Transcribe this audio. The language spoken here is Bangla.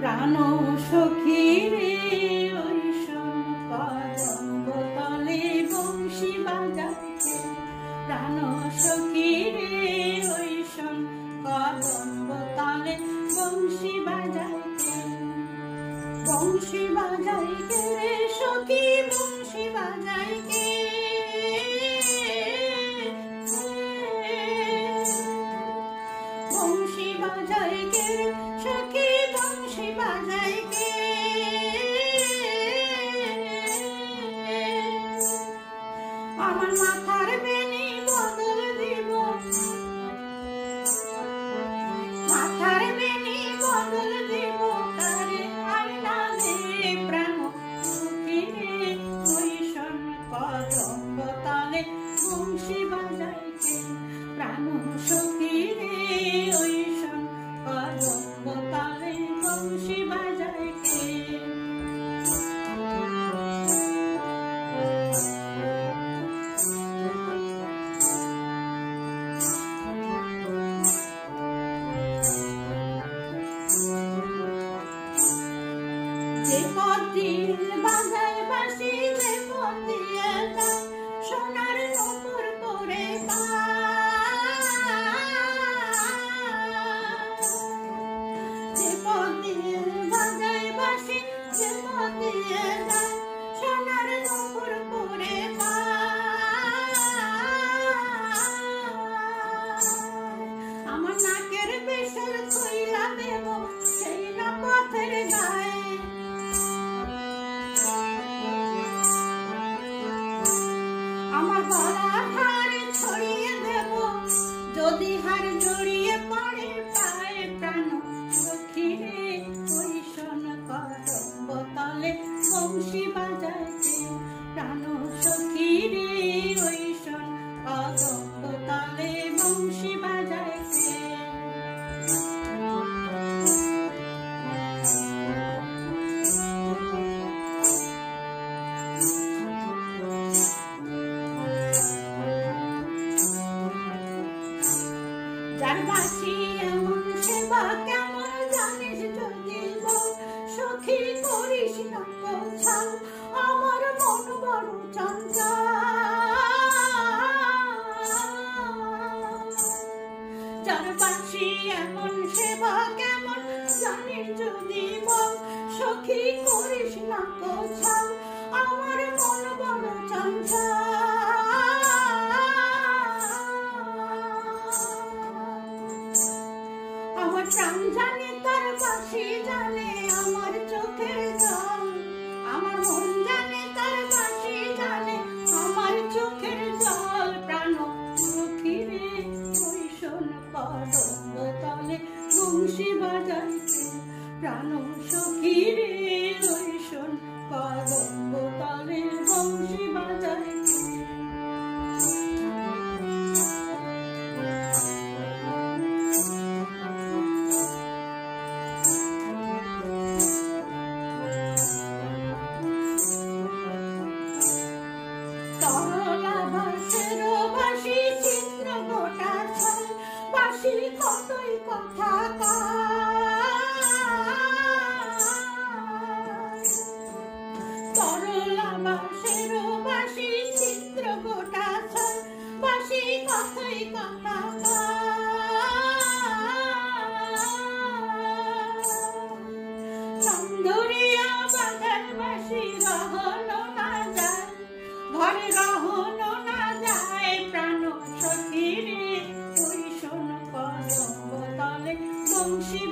প্রাণ সখী রে ওই কদম্ব তলে বংশী বাজাইতে, প্রাণ সখী রে ওই কদম্ব তলে বংশী বাজাইতে। বংশী বাজাইকে রে সখী বংশী বাজাইকে, বংশী বাজাইকে রে সখী বংশী বাজাইকে। আমার মাথার বেনি বদল দিব, মাথার বেনি বদল দিব তারে আইনা দে প্রাণ সখী রে ওই কদম্ব তলে বংশী বাজাইকে, প্রাণ সখী রে ওই কদম্ব তলে বংশী বাজাইকে। যে পদিল বাজায় বাঁশি, যে পদিয়ে যায় সোনার নূপুর করে যে পদিল বাজায় বাঁশি, যে পদিয়ে যায় সোনার নূপুর করে আমার নাকের বেসর কইলা দেব সেই না পথের গায়ে, আমার গলার হার ছড়িয়ে দেব যদি হার জড়িয়ে পড়ে পায়ে, প্রাণ সখী রে ওই কদম্ব তলে বংশী বাজাইতে, প্রাণ সখী রে ওই কদম্ব তলে বংশী বাজাইতে। যার বাঁশি এমন সেবা কেমন জানিস যদি বল, সখী করিস না কোথাও আমার মন বড় চঞ্চল। যার বাঁশি এমন সেবা কেমন জানিস যদি বল, সখী করিস না কোথাও আমার মন বড় চঞ্চল। আমার প্রাণ জানে তার বাঁশি জানে আমার চোখের জল, আমার মন জানে তার বাঁশি জানে আমার চোখের জল, প্রাণ সখী রে ওই কদম্ব তলে বংশী বাজাইতে, প্রাণ সখী রে ওই কদম্ব তলে বংশী বাজাইতে। তরলা বাঁশের বাঁশি চিত্র গোটা ছল, বাঁশি কতই কথা তরলা বাঁশের বাঁশি চিত্র গোটা ছল, বাঁশি কতই কথা চন্দরিয়া বাজার বাঁশি রহনো না যায়, ঘরে রহনো না যায়, প্রাণ সখী রে ওই কদম্ব তলে বংশী।